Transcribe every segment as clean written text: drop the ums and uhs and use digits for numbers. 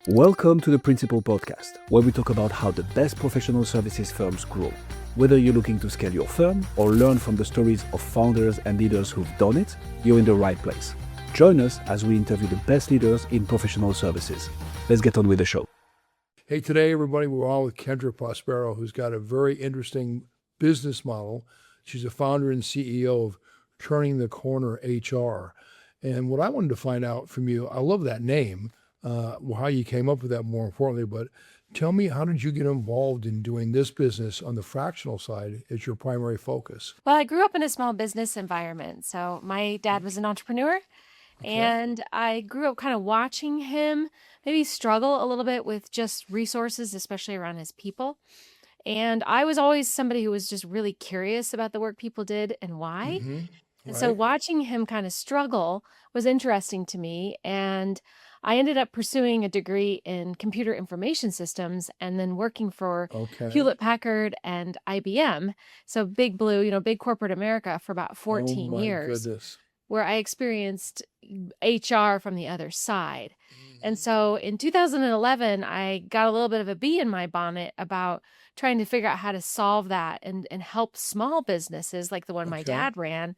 Welcome to the Principal Podcast, where we talk about how the best professional services firms grow. Whether you're looking to scale your firm or learn from the stories of founders and leaders who've done it, you're in the right place. Join us as we interview the best leaders in professional services. Let's get on with the show. Hey, today, everybody, we're on with Kendra Prospero, who's got a very interesting business model. She's a founder and CEO of Turning the Corner HR. And what I wanted to find out from you, I love that name, how you came up with that more importantly, but tell me, how did you get involved in doing this business on the fractional side as your primary focus? Well, I grew up in a small business environment. So my dad was an entrepreneur, and I grew up kind of watching him maybe struggle a little bit with just resources, especially around his people. And I was always somebody who was just really curious about the work people did and why. Mm-hmm. And so watching him kind of struggle was interesting to me. And I ended up pursuing a degree in computer information systems and then working for Okay. Hewlett Packard and IBM. So big blue, big corporate America for about 14 Oh my years, goodness. where I experienced HR from the other side. And so in 2011, I got a little bit of a bee in my bonnet about trying to figure out how to solve that and help small businesses like the one my Okay. dad ran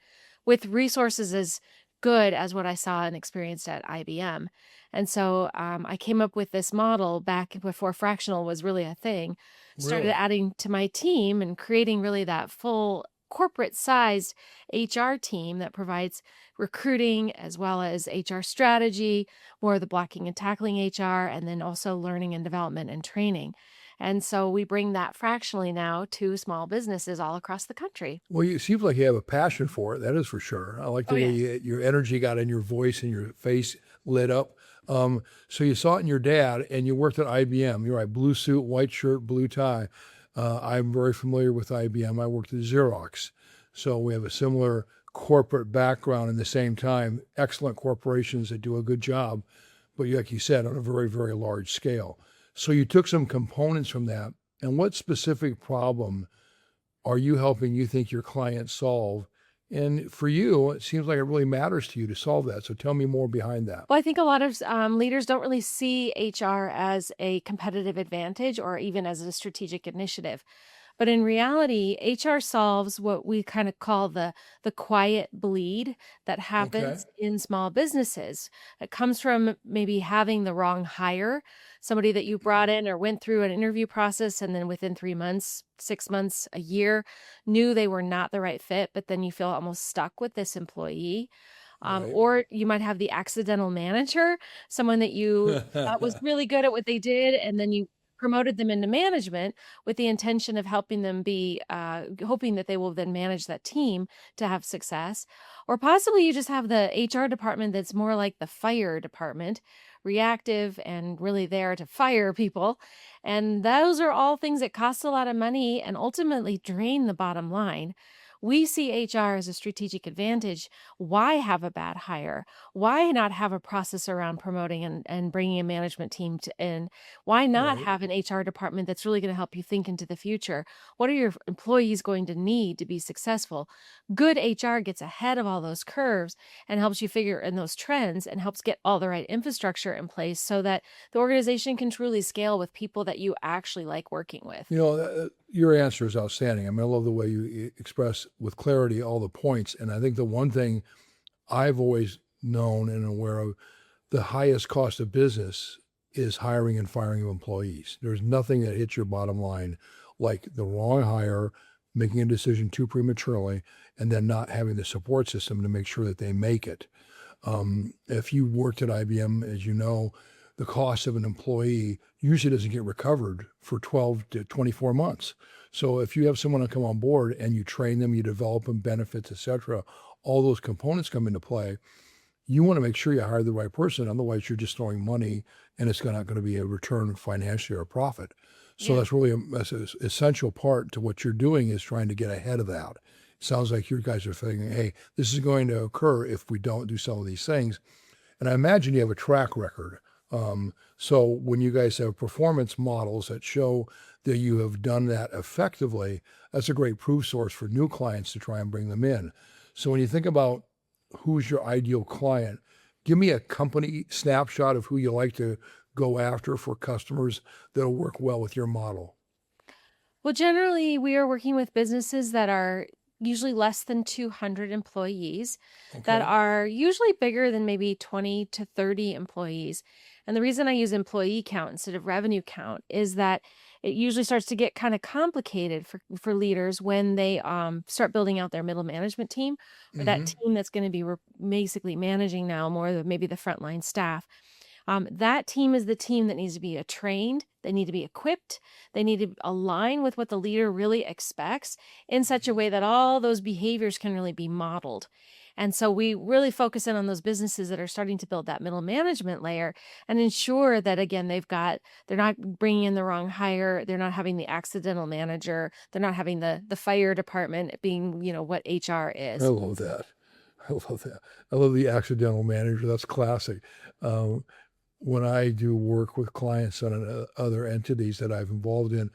with resources as good as what I saw and experienced at IBM. And so I came up with this model back before fractional was really a thing, started Really? adding to my team and creating really that full corporate sized HR team that provides recruiting as well as HR strategy, more of the blocking and tackling HR, and then also learning and development and training. And so we bring that fractionally now to small businesses all across the country. Well, it seems like you have a passion for it. That is for sure. I like the Oh, way yes. your energy got in your voice and your face lit up. So you saw it in your dad, and you worked at IBM. You're right, blue suit, white shirt, blue tie. I'm very familiar with IBM. I worked at Xerox, so we have a similar corporate background. In the same time, excellent corporations that do a good job, but like you said, on a very, very large scale. So you took some components from that, and what specific problem are you helping you think your clients solve? And for you, it seems like it really matters to you to solve that. So tell me more behind that. Well, I think a lot of leaders don't really see HR as a competitive advantage or even as a strategic initiative. But in reality, HR solves what we kind of call the quiet bleed that Okay. happens in small businesses. It comes from maybe having the wrong hire, somebody that you brought in or went through an interview process and then within 3 months, 6 months, a year, knew they were not the right fit, but then you feel almost stuck with this employee. Right. Or you might have the accidental manager, someone that you thought was really good at what they did, and then you promoted them into management with the intention of helping them be, hoping that they will then manage that team to have success. Or possibly you just have the HR department that's more like the fire department, reactive and really there to fire people. And those are all things that cost a lot of money and ultimately drain the bottom line. We see HR as a strategic advantage. Why have a bad hire? Why not have a process around promoting and bringing a management team in? Why not Right. have an HR department that's really going to help you think into the future? What are your employees going to need to be successful? Good HR gets ahead of all those curves and helps you figure in those trends and helps get all the right infrastructure in place so that the organization can truly scale with people that you actually like working with. Your answer is outstanding. I mean, I love the way you express with clarity all the points. And I think the one thing I've always known and aware of, the highest cost of business is hiring and firing of employees. There's nothing that hits your bottom line like the wrong hire, making a decision too prematurely, and then not having the support system to make sure that they make it. If you worked at IBM, as you know, the cost of an employee usually doesn't get recovered for 12 to 24 months. So if you have someone to come on board and you train them, you develop them, benefits, et cetera, all those components come into play. You want to make sure you hire the right person. Otherwise, you're just throwing money and it's not going to be a return financially or profit. So Yeah. that's really that's an essential part to what you're doing is trying to get ahead of that. Sounds like you guys are thinking, hey, this is going to occur if we don't do some of these things. And I imagine you have a track record. So when you guys have performance models that show that you have done that effectively, that's a great proof source for new clients to try and bring them in. So when you think about who's your ideal client, give me a company snapshot of who you like to go after for customers that'll work well with your model? Well, generally, we are working with businesses that are usually less than 200 employees, that Okay. are usually bigger than maybe 20 to 30 employees. And the reason I use employee count instead of revenue count is that it usually starts to get kind of complicated for leaders when they start building out their middle management team, or that Mm-hmm. team that's going to be basically managing now more of maybe the frontline staff. That team is the team that needs to be trained. They need to be equipped. They need to align with what the leader really expects in such a way that all those behaviors can really be modeled. And so we really focus in on those businesses that are starting to build that middle management layer and ensure that, again, they're not bringing in the wrong hire. They're not having the accidental manager. They're not having the fire department being, what HR I is. love that. I love that. I love the accidental manager. That's classic. Um, when I do work with clients on other entities that I've involved in,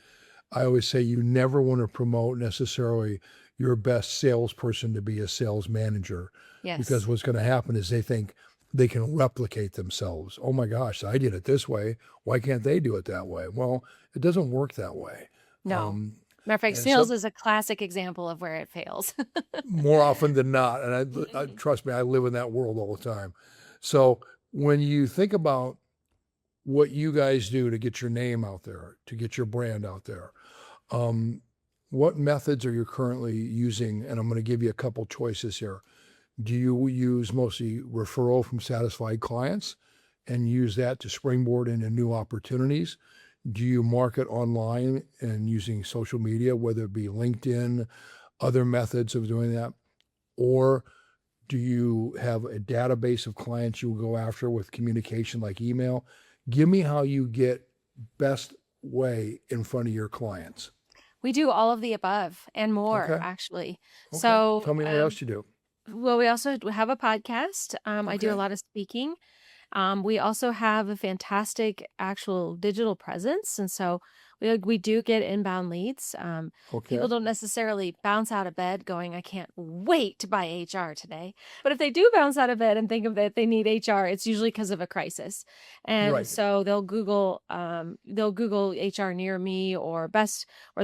I always say you never want to promote necessarily your best salesperson to be a sales manager, because Yes. what's going to happen is they think they can replicate themselves. Oh my gosh, I did it this way. Why can't they do it that way? Well, it doesn't work that way. No. Um, Matter of fact, and sales so is a classic example of where it fails. more often than not, and I Mhm. trust me, I live in that world all the time. So when you think about what you guys do to get your name out there, to get your brand out there, um, what methods are you currently using? And I'm going to give you a couple choices here. Do you use mostly referral from satisfied clients and use that to springboard into new opportunities? Do you market online and using social media, whether it be LinkedIn, other methods of doing that? Or do you have a database of clients you will go after with communication like email? Give me how you get best way in front of your clients. We do all of the above and more, Okay. actually. Okay. So, Tell me what else you do. well, we also have a podcast. I do a Okay. lot of speaking. We also have a fantastic actual digital presence, and so we do get inbound leads. People Okay. don't necessarily bounce out of bed going, "I can't wait to buy HR today." But if they do bounce out of bed and think of that they need HR, it's usually because of a crisis, and Right. so they'll Google HR near me or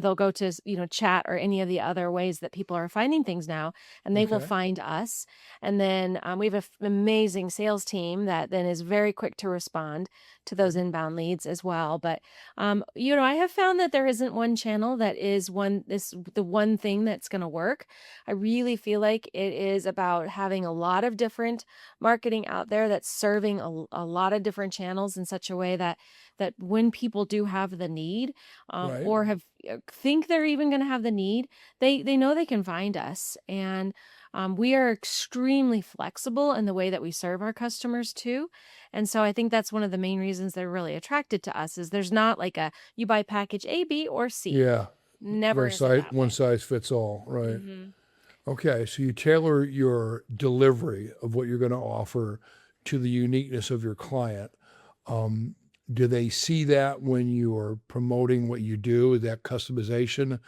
they'll go to chat or any of the other ways that people are finding things now, and they will Okay. find us. And then we have an amazing sales team that then is very quick to respond to those Good. inbound leads as well. But I have found that there isn't one channel that is the one thing that's going to work. I really feel like it is about having a lot of different marketing out there that's serving a lot of different channels in such a way that when people do have the need, Right. or have think they're even going to have the need, they know they can find us. And we are extremely flexible in the way that we serve our customers too. And so I think that's one of the main reasons they're really attracted to us is there's not like you buy package A, B, or C. Yeah. Never is it that One way. size fits all. Right. Hmm. Okay. So you tailor your delivery of what you're going to offer to the uniqueness of your client. Um, do they see that when you are promoting what you do, that customization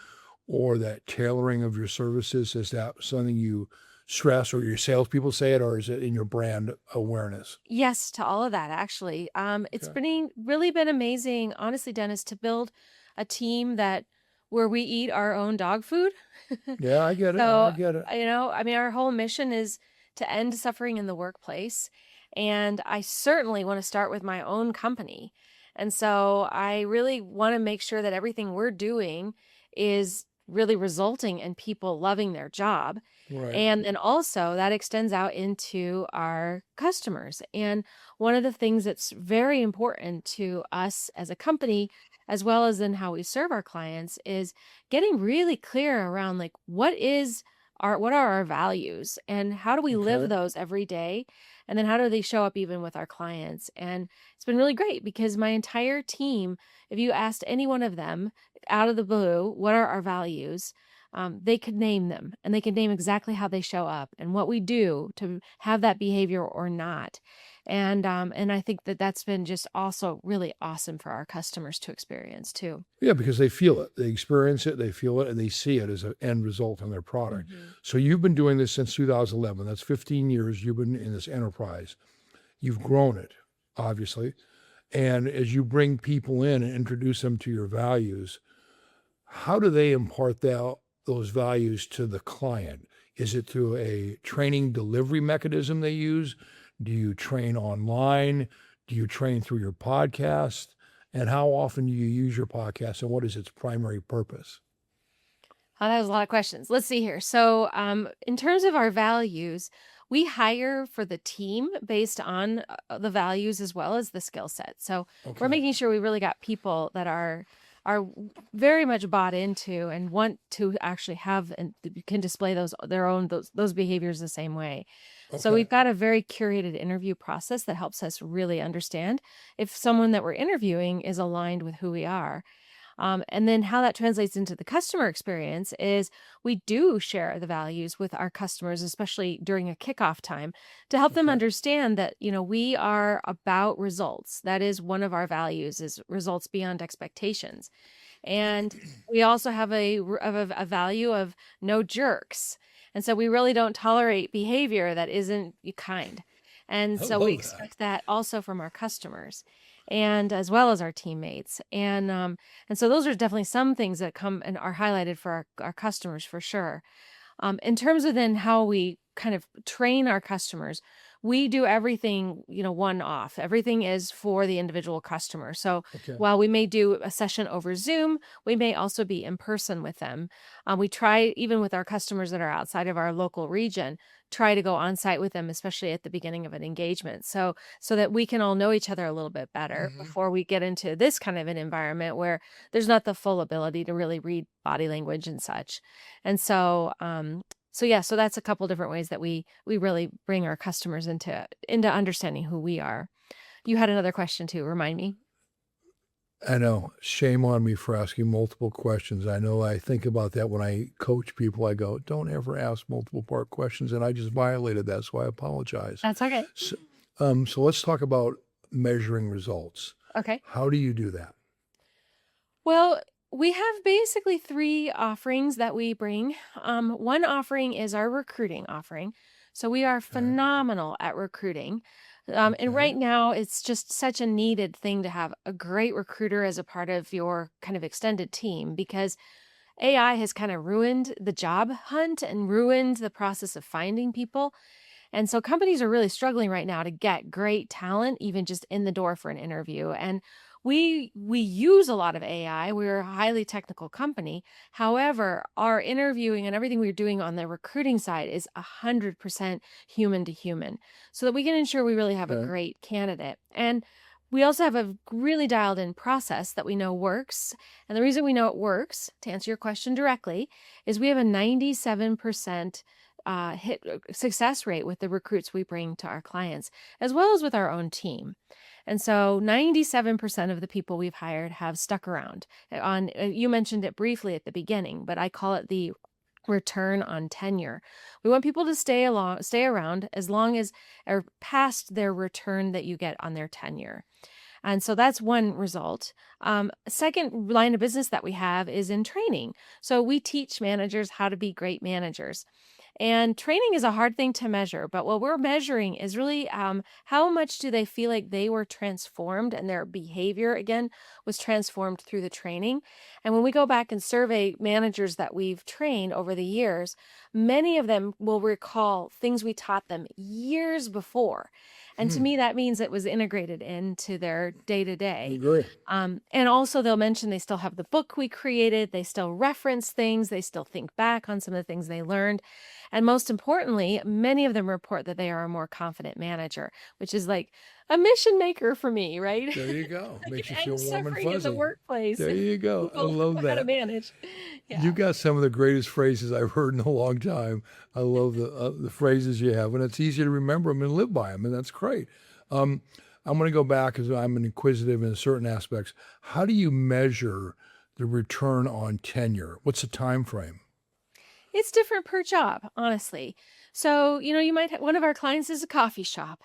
or that tailoring of your services? Is that something you stress, or your salespeople say it, or is it in your brand awareness? Yes, to all of that, actually. It's Okay. really been amazing, honestly, Dennis, to build a team where we eat our own dog food. Yeah, I get it. I So, get it. I mean, our whole mission is to end suffering in the workplace. And I certainly want to start with my own company. And so I really want to make sure that everything we're doing is really resulting in people loving their job. Right. And then also that extends out into our customers. And one of the things that's very important to us as a company, as well as in how we serve our clients, is getting really clear around like what are our values and how do we live Okay. those every day? And then how do they show up even with our clients? And it's been really great because my entire team, if you asked any one of them out of the blue, what are our values? They could name them and they could name exactly how they show up and what we do to have that behavior or not. And I think that that's been just also really awesome for our customers to experience too. Yeah, because they feel it, they experience it, they feel it, and they see it as an end result on their product. Hmm. So you've been doing this since 2011. That's 15 years you've been in this enterprise. You've grown it, obviously. And as you bring people in and introduce them to your values, how do they impart those values to the client? Is it through a training delivery mechanism they use? Do you train online? Do you train through your podcast? And how often do you use your podcast, and what is its primary purpose? Oh, that was a lot of questions. Let's see here. So, in terms of our values, we hire for the team based on the values as well as the skill set. So, we're Okay. making sure we really got people that are very much bought into and want to actually have and can display those behaviors the same way. So Okay. we've got a very curated interview process that helps us really understand if someone that we're interviewing is aligned with who we are. And then how that translates into the customer experience is we do share the values with our customers, especially during a kickoff time, to help them Okay. understand that, we are about results. That is one of our values is results beyond expectations. And we also have a value of no jerks. And so we really don't tolerate behavior that isn't kind. And I so we love that. expect that also from our customers and as well as our teammates. And so those are definitely some things that come and are highlighted for our customers for sure. In terms of then how we kind of train our customers, we do everything, one off. Everything is for the individual customer. So Okay. while we may do a session over Zoom, we may also be in person with them. We try, even with our customers that are outside of our local region, try to go on site with them, especially at the beginning of an engagement. So that we can all know each other a little bit better Mm-hmm. before we get into this kind of an environment where there's not the full ability to really read body language and such. And so that's a couple different ways that we really bring our customers into understanding who we are. You had another question too. Remind me. I know. Shame on me for asking multiple questions. I know I think about that when I coach people. I go, don't ever ask multiple part questions. And I just violated that. So I apologize. That's okay. So let's talk about measuring results. Okay. How do you do that? Well, we have basically three offerings that we bring. One offering is our recruiting offering. So we are Okay. phenomenal at recruiting. And Okay. right now, it's just such a needed thing to have a great recruiter as a part of your kind of extended team because AI has kind of ruined the job hunt and ruined the process of finding people. And so companies are really struggling right now to get great talent, even just in the door for an interview. And we use a lot of AI. We're a highly technical company. However, our interviewing and everything we're doing on the recruiting side is 100% human to human, so that we can ensure we really have a Okay. great candidate. And we also have a really dialed in process that we know works. And the reason we know it works, to answer your question directly, is we have a 97% hit success rate with the recruits we bring to our clients, as well as with our own team. And so 97% of the people we've hired have stuck around. You mentioned it briefly at the beginning, but I call it the return on tenure. We want people to stay around as long as or past their return that you get on their tenure. And so that's one result. Second line of business that we have is in training. So we teach managers how to be great managers. And training is a hard thing to measure, but what we're measuring is really how much do they feel like they were transformed and their behavior, again, was transformed through the training. And when we go back and survey managers that we've trained over the years, many of them will recall things we taught them years before. And to me, that means it was integrated into their day to I day. agree. And also, they'll mention they still have the book we created. They still reference things. They still think back on some of the things they learned. And most importantly, many of them report that they are a more confident manager, which is like a mission maker for me, right? There you go. I Makes you get feel angst warm and suffering in the fuzzy. workplace There and you go. I people love know how to that. manage. You Yeah. got some of the greatest phrases I've heard in a long time. I love the phrases you have, and it's easy to remember them and live by them, and that's great. I'm going to go back because I'm an inquisitive in certain aspects. How do you measure the return on tenure? What's the time frame? It's different per job, honestly. So, you might one of our clients is a coffee shop.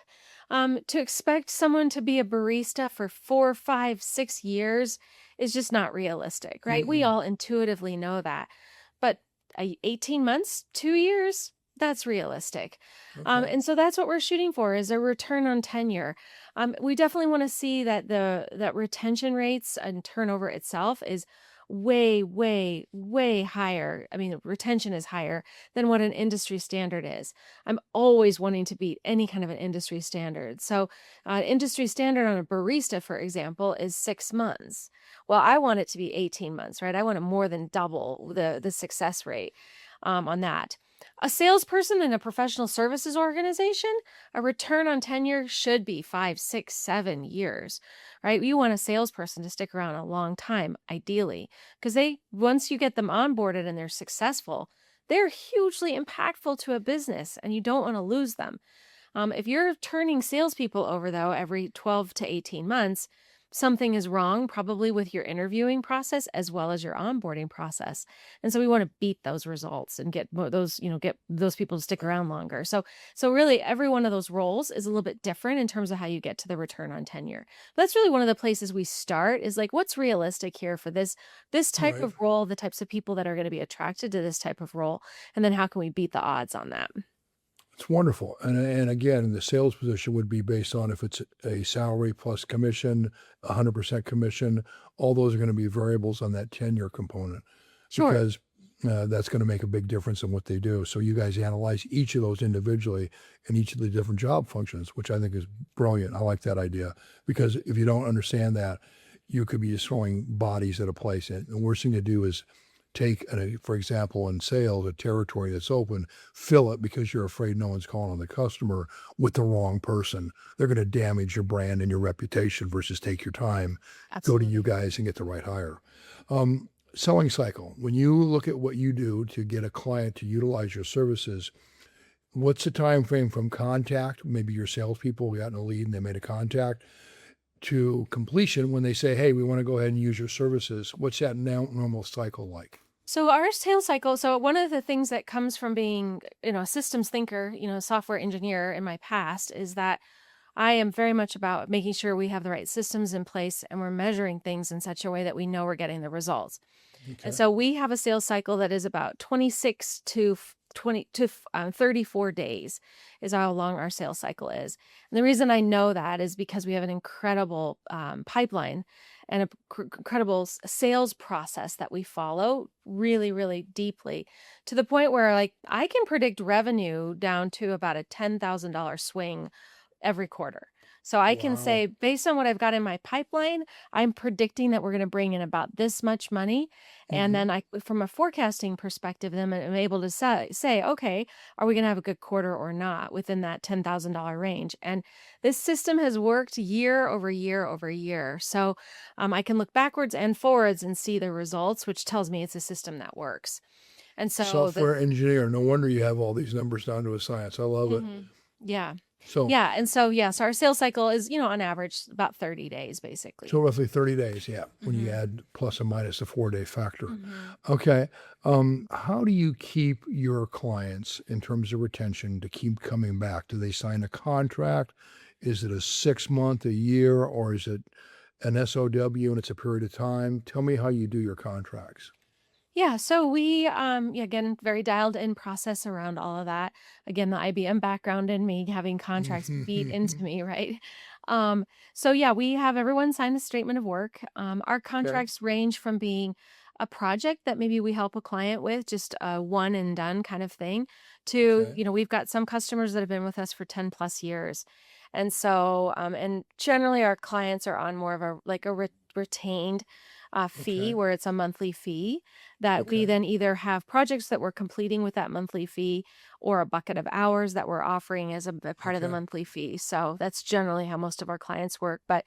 To expect someone to be a barista for 4, 5, 6 years is just not realistic, right? We Mm-mm. all intuitively know that. But 18 months, 2 years, That's realistic. Okay. And so that's what we're shooting for is a return on tenure. We definitely want to see that that retention rates and turnover itself is way, way, way higher. I mean, retention is higher than what an industry standard is. I'm always wanting to beat any kind of an industry standard. So, industry standard on a barista, for example, is 6 months. Well, I want it to be 18 months, right? I want to more than double the success rate on that. A salesperson in a professional services organization, a return on tenure should be 5, 6, 7 years, right? You want a salesperson to stick around a long time, ideally, because once you get them onboarded and they're successful, they're hugely impactful to a business and you don't want to lose them. If you're turning salespeople over, though, every 12 to 18 months, something is wrong, probably with your interviewing process as well as your onboarding process. And so we want to beat those results and get get those people to stick around longer. So really every one of those roles is a little bit different in terms of how you get to the return on tenure. But that's really one of the places we start is like, what's realistic here for this type Right. of role, the types of people that are going to be attracted to this type of role, and then how can we beat the odds on that? It's wonderful. And again, the sales position would be based on if it's a salary plus commission, 100% commission. All those are going to be variables on that tenure component Sure. because that's going to make a big difference in what they do. So you guys analyze each of those individually and each of the different job functions, which I think is brilliant. I like that idea because if you don't understand that, you could be just throwing bodies at a place. And the worst thing to do is take, for example, in sales, a territory that's open, fill it because you're afraid no one's calling on the customer with the wrong person. They're going to damage your brand and your reputation versus take your time, go to you Absolutely. guys and get the right hire. Selling cycle. When you look at what you do to get a client to utilize your services, what's the time frame from contact? Maybe your salespeople got in a lead and they made a contact to completion when they say, "Hey, we want to go ahead and use your services." What's that now normal cycle like? So our sales cycle, so one of the things that comes from being, a systems thinker, software engineer in my past is that I am very much about making sure we have the right systems in place and we're measuring things in such a way that we know we're getting the results. And Okay. so we have a sales cycle that is about 26 to 34 days is how long our sales cycle is. And the reason I know that is because we have an incredible pipeline and a incredible sales process that we follow really, really deeply to the point where like I can predict revenue down to about a $10,000 swing every quarter. So I can Wow. say, based on what I've got in my pipeline, I'm predicting that we're going to bring in about this much money. And Hmm. then from a forecasting perspective, then I'm able to say, okay, are we going to have a good quarter or not within that $10,000 range? And this system has worked year over year over year. So I can look backwards and forwards and see the results, which tells me it's a system that works. And so Software engineer. No wonder you have all these numbers down to a science. I love it. Mhm. Yeah. So, Yeah, and so, yes, our sales cycle is, on average about 30 days, so basically. roughly 30 days. Yeah. When you Mhm. add plus or minus the 4-day factor. Mhm. Okay. How do you keep your clients in terms of retention to keep coming back? Do they sign a contract? Is it a 6 month, a year, or is it an SOW and it's a period of time? Tell me how you do your contracts. Yeah, so we, yeah, again, very dialed in process around all of that. Again, the IBM background in me having contracts beat into me, right? Um, so yeah, we have everyone sign a statement of work. Our Okay. contracts range from being a project that maybe we help a client with, just a one and done kind of thing, to, Okay. we've got some customers that have been with us for 10 plus years. And so, and generally our clients are on more of a, like a retained fee Okay. where it's a monthly fee that we Okay. then either have projects that we're completing with that monthly fee or a bucket of hours that we're offering as a part of the Okay. monthly fee. So that's generally how most of our clients work. But,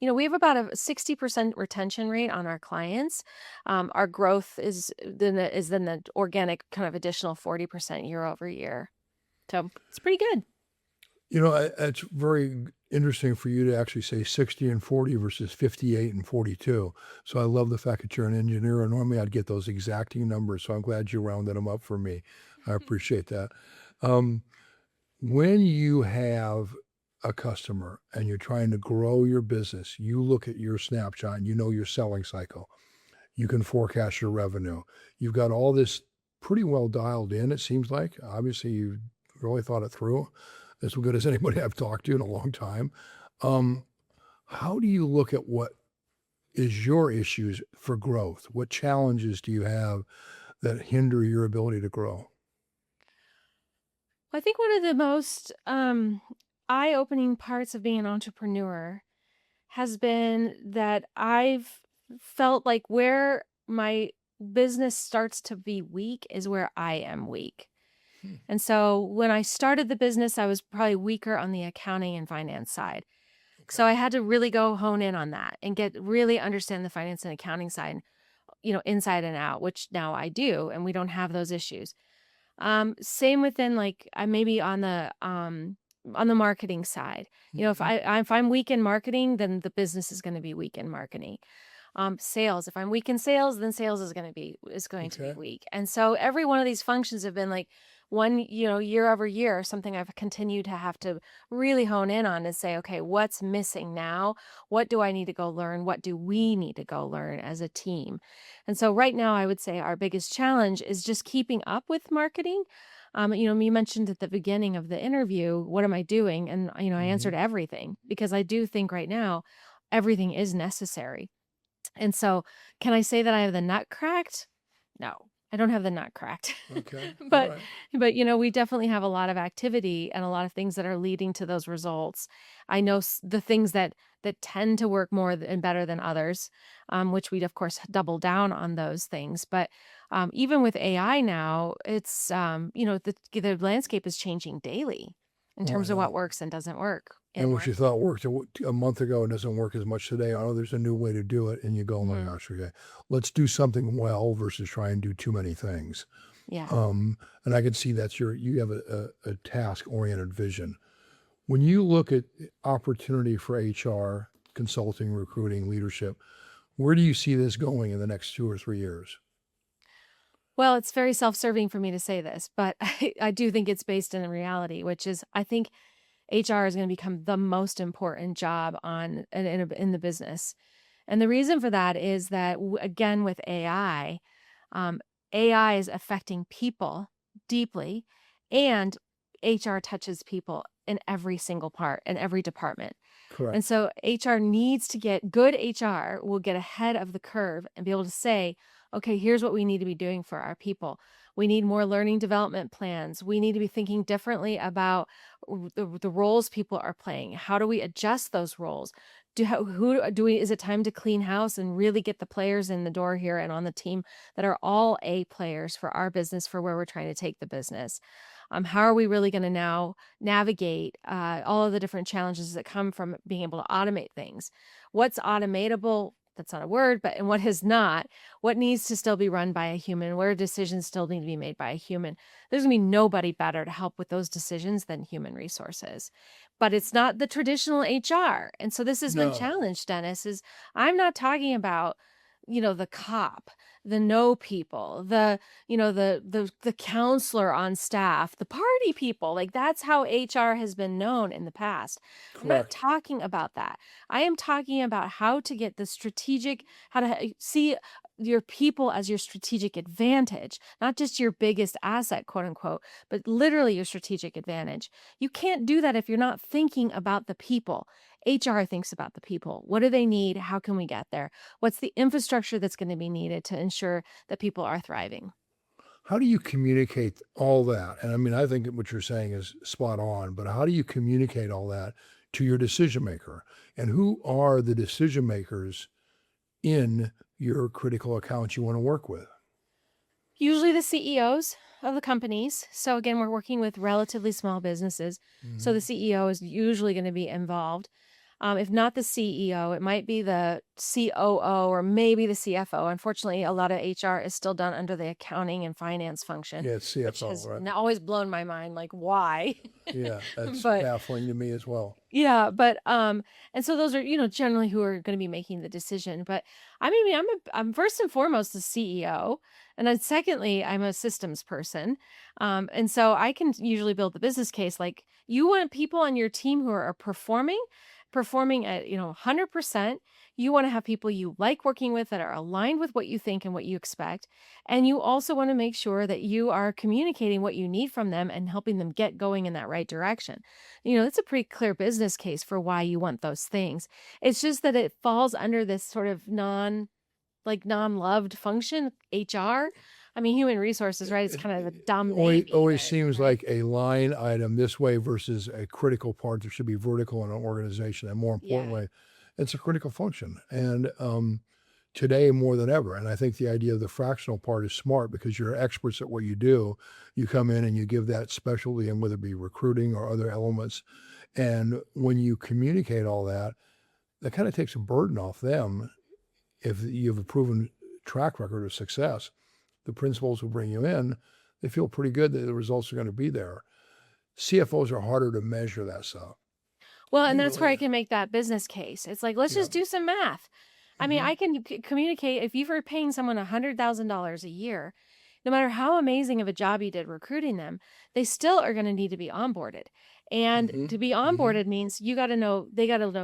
we have about a 60% retention rate on our clients. Our growth is then the organic kind of additional 40% year over year. So it's pretty good. It's very interesting for you to actually say 60 and 40 versus 58 and 42. So I love the fact that you're an engineer. And normally I'd get those exacting numbers. So I'm glad you rounded them up for me. I appreciate that. Um, when you have a customer and you're trying to grow your business, you look at your snapshot and you know your selling cycle. You can forecast your revenue. You've got all this pretty well dialed in, it seems like. Obviously, you really thought it through as good as anybody I've talked to in a long time. Um, how do you look at what is your issues for growth? What challenges do you have that hinder your ability to grow? I think one of the most eye-opening parts of being an entrepreneur has been that I've felt like where my business starts to be weak is where I am weak. Hmm. And so when I started the business, I was probably weaker on the accounting and finance side. Okay. So I had to really go hone in on that and get really understand the finance and accounting side, inside and out, which now I do, and we don't have those issues. Same within like I maybe on the marketing side. Mhm. If I'm weak in marketing, then the business is going to be weak in marketing. Sales, if I'm weak in sales, then sales is going to be Okay. weak. And so every one of these functions have been like one, year over year, something I've continued to have to really hone in on is say, okay, what's missing now? What do I need to go learn? What do we need to go learn as a team? And so right now, I would say our biggest challenge is just keeping up with marketing. You mentioned at the beginning of the interview, what am I doing? And, I Mhm. answered everything because I do think right now everything is necessary. And so, can I say that I have the nut cracked? No, I don't have the nut cracked. Okay. All but right. we definitely have a lot of activity and a lot of things that are leading to those results. I know the things that tend to work more and better than others, which we'd of course double down on those things. But even with AI now, it's the landscape is changing daily in Oh, I terms of what know. works and doesn't work in And what you marketing. thought worked a month ago and doesn't work as much today. Oh, there's a new way to do it. And you go, oh my Hmm. gosh, okay, let's do something well versus try and do too many things. Yeah. Um, and I can see you have a task oriented vision. When you look at opportunity for HR, consulting, recruiting, leadership, where do you see this going in the next 2 or 3 years? Well, it's very self-serving for me to say this, but I do think it's based in reality, which is I think HR is going to become the most important job in the business. And the reason for that is that again with AI, um, AI is affecting people deeply, and HR touches people in every single part in every department. And Correct. so HR needs to get good HR will get ahead of the curve and be able to say, okay, here's what we need to be doing for our people. We need more learning development plans. We need to be thinking differently about the roles people are playing. How do we adjust those roles? Who do we, is it time to clean house and really get the players in the door here and on the team that are all A players for our business, for where we're trying to take the business? How are we really going to now navigate all of the different challenges that come from being able to automate things? What's automatable? That's not a word, but and what is not? What needs to still be run by a human? Where decisions still need to be made by a human? There's gonna be nobody better to help with those decisions than human resources. But it's not the traditional HR. And so this has been No. challenged, Dennis, is I'm not talking about, the cop, the know people, the counselor on staff, the party people. Like that's how HR has been known in the past. I'm not Correct. talking about that. I am talking about how to get the strategic, how to see your people as your strategic advantage, not just your biggest asset, quote unquote, but literally your strategic advantage. You can't do that if you're not thinking about the people. HR thinks about the people. What do they need? How can we get there? What's the infrastructure that's going to be needed to ensure that people are thriving? How do you communicate all that? And I mean, I think what you're saying is spot on, but how do you communicate all that to your decision maker? And who are the decision makers in your critical accounts you want to work with? Usually the CEOs of the companies. So again, we're working with relatively small businesses. So the Mhm. CEO is usually going to be involved. If not the CEO, it might be the COO or maybe the CFO. Unfortunately, a lot of HR is still done under the accounting and finance function, Yeah, it's which CFO, has right? always blown my mind. Like, why? Yeah, that's but baffling to me as well. yeah, and so those are, generally who are going to be making the decision. But I'm first and foremost the CEO. And then secondly, I'm a systems person. And so I can usually build the business case like you want people on your team who are performing, performing at, 100%. You want to have people you like working with that are aligned with what you think and what you expect. And you also want to make sure that you are communicating what you need from them and helping them get going in that right direction. It's a pretty clear business case for why you want those things. It's just that it falls under this sort of non-loved function, HR. I mean, human resources, right? It's kind of a dumb name. Always even, seems right? like a line item this way versus a critical part that should be vertical in an organization. And more Yeah. importantly, it's a critical function. And today more than ever. And I think the idea of the fractional part is smart because you're experts at what you do. You come in and you give that specialty, and whether it be recruiting or other elements. And when you communicate all that, that kind of takes a burden off them. If you have a proven track record of success, the principals who bring you in, they feel pretty good that the results are going to be there. CFOs are harder to measure that stuff. Well, and that's where I can make that business case. It's like, let's Yeah. just do some math. I mean, Mhm. I can communicate. If you were paying someone $100,000 a year, no matter how amazing of a job you did recruiting them, they still are going to need to be onboarded. And to be onboarded means they got to know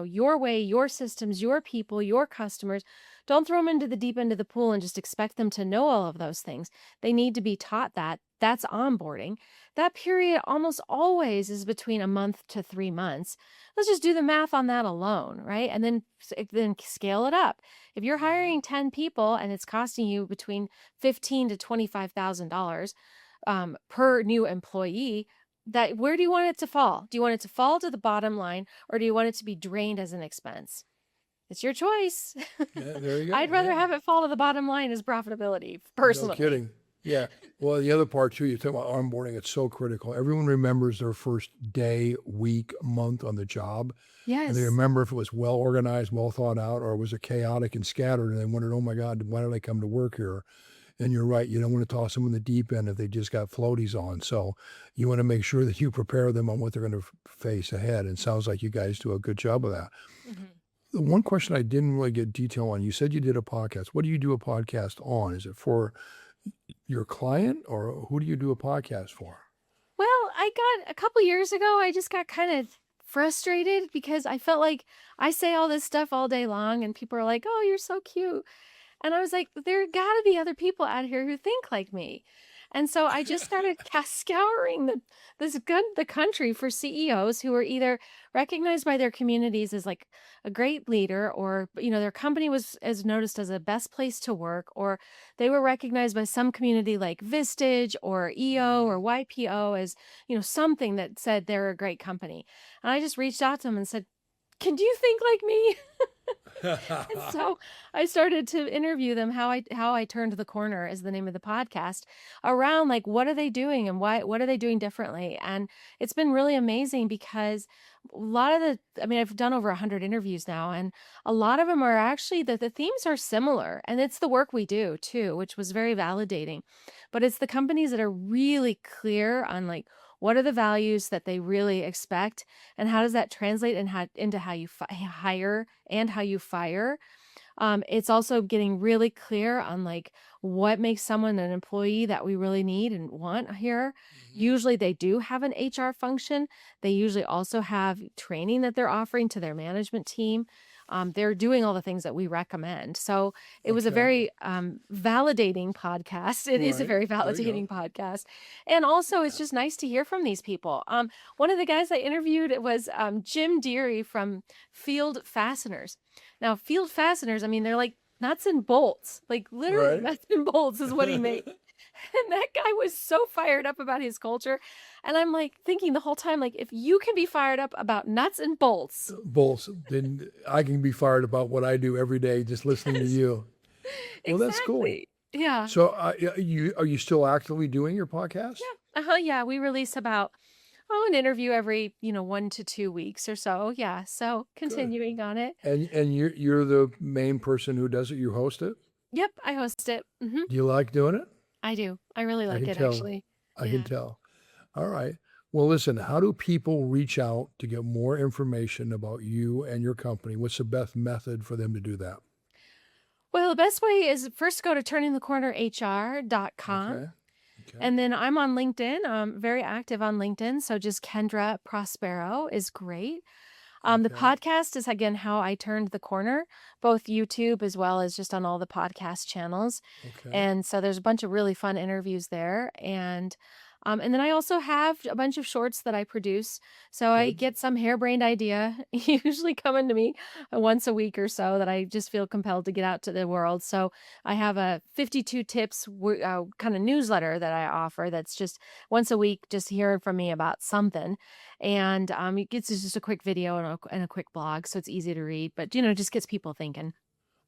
your way, your systems, your people, your customers. Don't throw them into the deep end of the pool and just expect them to know all of those things. They need to be taught that. That's onboarding. That period almost always is between a month to 3 months. Let's just do the math on that alone, right? And then scale it up. If you're hiring 10 people and it's costing you between $15,000 to $25,000 per new employee, where do you want it to fall? Do you want it to fall to the bottom line, or do you want it to be drained as an expense? It's your choice. Yeah, there you go. I'd rather Yeah. have it fall to the bottom line as profitability, personally. No kidding. Yeah. Well, the other part too, you talk about onboarding, it's so critical. Everyone remembers their first day, week, month on the job. And Yes. they remember if it was well organized, well thought out, or was it chaotic and scattered, and they wondered, oh my God, why did I come to work here? And you're right, you don't want to toss them in the deep end if they just got floaties on. So you want to make sure that you prepare them on what they're going to face ahead. And it sounds like you guys do a good job of that. Mhm. The one question I didn't really get detail on, you said you did a podcast. What do you do a podcast on? Is it for your client, or who do you do a podcast for? Well, a couple years ago, I just got kind of frustrated because I felt like I say all this stuff all day long and people are like, oh, you're so cute. And I was like, there got to be other people out here who think like me. And so I just started scouring the country for CEOs who were either recognized by their communities as like a great leader, or their company was as noticed as a best place to work, or they were recognized by some community like Vistage or EO or YPO as something that said they're a great company. And I just reached out to them and said, can you think like me? And so I started to interview them. How I turned the corner is the name of the podcast, around like what are they doing and what are they doing differently. And it's been really amazing because a lot of I've done over 100 interviews now, and a lot of them are actually the themes are similar, and it's the work we do too, which was very validating. But it's the companies that are really clear on like what are the values that they really expect, and how does that translate into how you hire and how you fire. It's also getting really clear on like what makes someone an employee that we really need and want here. Usually they do have an HR function. They usually also have training that they're offering to their management team. They're doing all the things that we recommend. So it was a Okay. very validating podcast. It is a Right. very There you validating go. podcast. And also, it's just nice to hear from these people. One of the guys I interviewed was Jim Deary from Field Fasteners. Now, Field Fasteners, I mean, they're like nuts and bolts, like literally Right. nuts and bolts is what he made. And that guy was so fired up about his culture. And I'm like thinking the whole time, like, if you can be fired up about nuts and bolts, Bulls. Then I can be fired about what I do every day just listening to yes, you. Well, that's cool. exactly. Yeah. So are you still actively doing your podcast? Yeah. Yeah. We release about, an interview every, 1 to 2 weeks or so. Yeah. So Good. continuing on it. And you're the main person who does it. You host it. Yep. I host it. Do you like doing it? I do. I really I like can it, tell. actually. I Yeah. can tell. All right. Well, listen, how do people reach out to get more information about you and your company? What's the best method for them to do that? Well, the best way is first go to turningthecornerhr.com. Okay. And then I'm on LinkedIn. I'm very active on LinkedIn. So just Kendra Prospero is great. The Okay. podcast is again how I turned the corner, both YouTube as well as just on all the podcast channels. Okay. And so there's a bunch of really fun interviews there. And then I also have a bunch of shorts that I produce. So I Good. get some harebrained idea, usually coming to me once a week or so, that I just feel compelled to get out to the world. So I have a 52 tips kind of newsletter that I offer that's just once a week, just hearing from me about something. And it's just a quick video and a quick blog. So it's easy to read, but, just gets people thinking.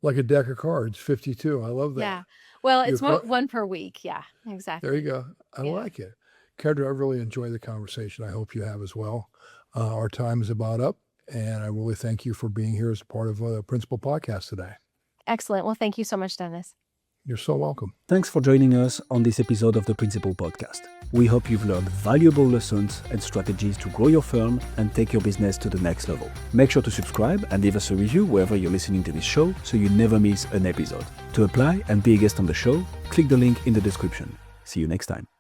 Like a deck of cards, 52. I love that. Yeah. Well, You're it's one per week. Yeah, There exactly. you go. I Yeah. like it. Kendra, I really enjoyed the conversation. I hope you have as well. Our time is about up, and I really thank you for being here as part of the Principal Podcast today. Excellent. Well, thank you so much, Dennis. You're so welcome. Thanks for joining us on this episode of the Principal Podcast. We hope you've learned valuable lessons and strategies to grow your firm and take your business to the next level. Make sure to subscribe and leave us a review wherever you're listening to this show so you never miss an episode. To apply and be a guest on the show, click the link in the description. See you next time.